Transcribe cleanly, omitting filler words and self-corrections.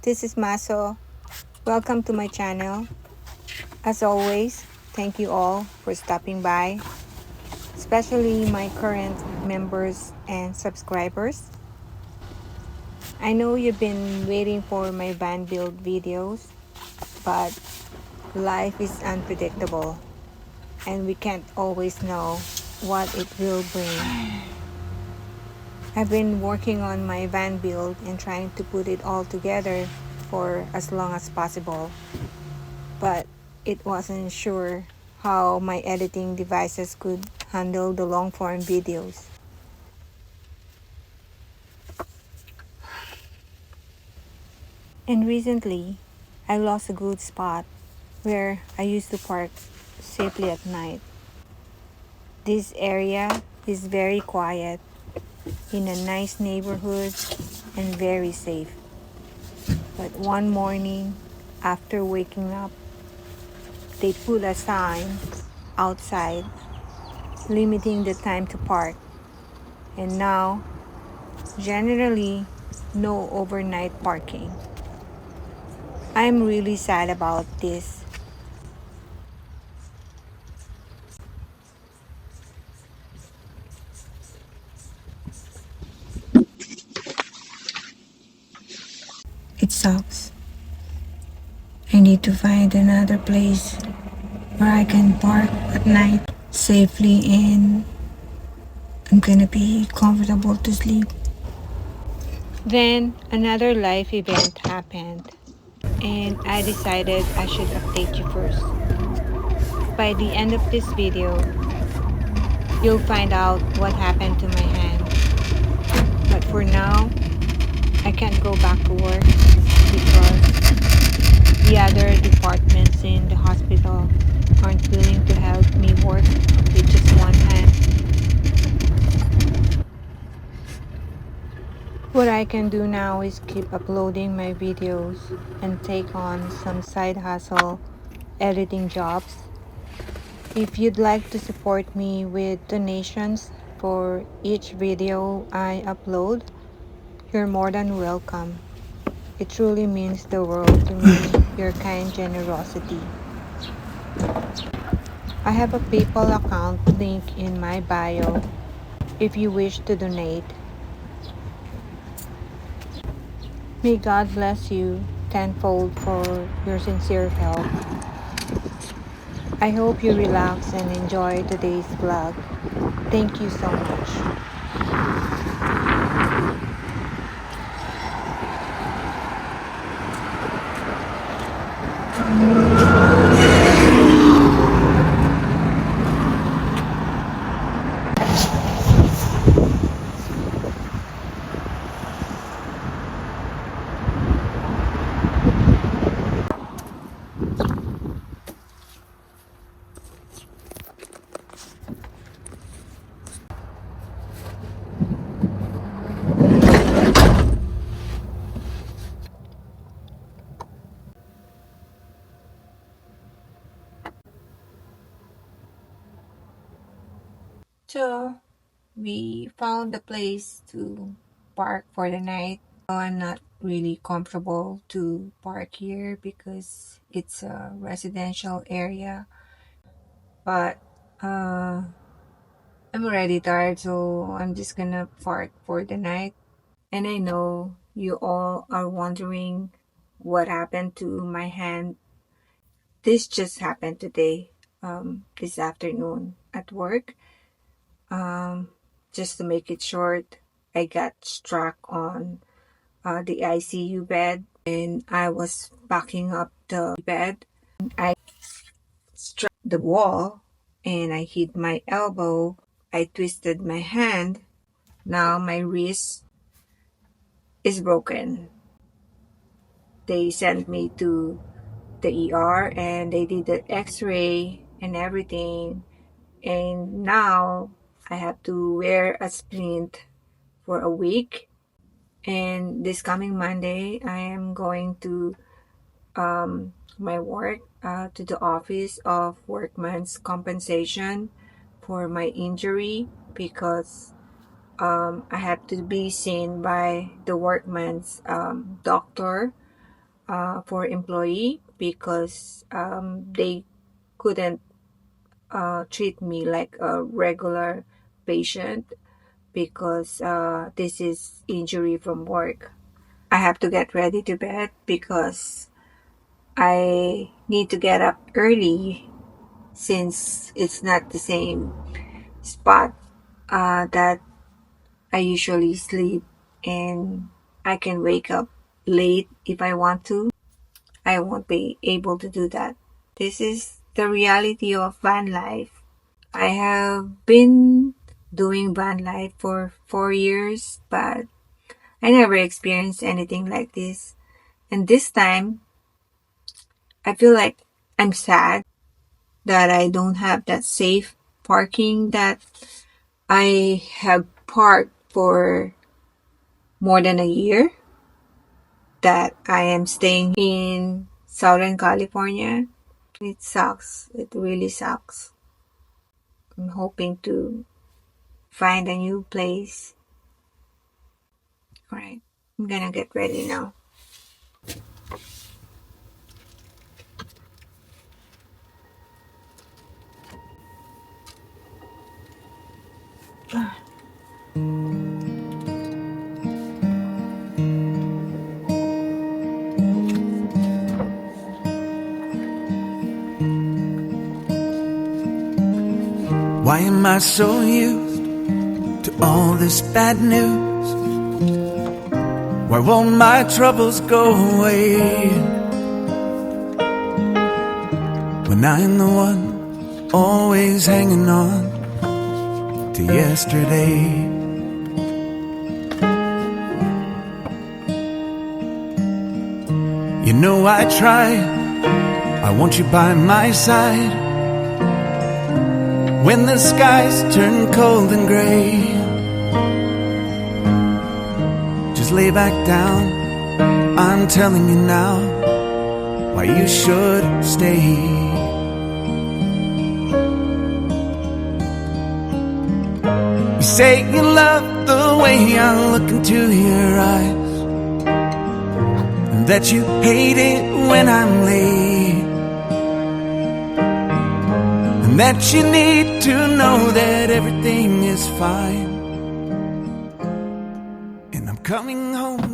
this is Maso. Welcome to my channel. As always, thank you all for stopping by, especially my current members and subscribers. I know you've been waiting for my van build videos, but life is unpredictable and we can't always know what it will bring. I've been working on my van build and trying to put it all together for as long as possible, but it wasn't sure how my editing devices could handle the long form videos. And recently, I lost a good spot where I used to park safely at night. This area is very quiet, in a nice neighborhood, and very safe. But one morning, after waking up, they put a sign outside limiting the time to park. And now, generally, no overnight parking. I'm really sad about this. It sucks. I need to find another place where I can park at night safely and I'm gonna be comfortable to sleep. Then another life event happened and I decided I should update you first. By the end of this video, you'll find out what happened to my hand. But for now, I can't go back to work because the other departments in the hospital aren't willing to help me work with just one hand. What I can do now is keep uploading my videos and take on some side hustle editing jobs. If you'd like to support me with donations for each video I upload, you're more than welcome. It truly means the world to me, your kind generosity. I have a PayPal account link in my bio if you wish to donate. May God bless you tenfold for your sincere help. I hope you relax and enjoy today's vlog. Thank you so much. So we found a place to park for the night. I'm not really comfortable to park here because it's a residential area, but I'm already tired, so I'm just gonna park for the night. And I know you all are wondering what happened to my hand. This just happened today, this afternoon at work. Just to make it short, I got struck on the ICU bed and I was backing up the bed. I struck the wall and I hit my elbow. I twisted my hand. Now my wrist is broken. They sent me to the ER and they did the x-ray and everything. And now I have to wear a splint for a week. And this coming Monday, I am going to my work to the Office of Workmen's Compensation for my injury because I have to be seen by the workman's doctor for employee because they couldn't treat me like a regular patient because this is injury from work. I have to get ready to bed because I need to get up early since it's not the same spot that I usually sleep, and I can wake up late if I want to. I won't be able to do that. This is the reality of van life. I have been doing van life for 4 years, but I never experienced anything like this. And this time, I feel like I'm sad that I don't have that safe parking that I have parked for more than a year that I am staying in Southern California. It sucks. It really sucks. I'm hoping to find a new place. Alright, I'm gonna get ready now. Why am I so used to all this bad news? Why won't my troubles go away? When I'm the one always hanging on to yesterday. You know I try, I want you by my side when the skies turn cold and gray. Just lay back down, I'm telling you now why you should stay. You say you love the way I look into your eyes, and that you hate it when I'm late, and that you need to know that everything is fine, and I'm coming home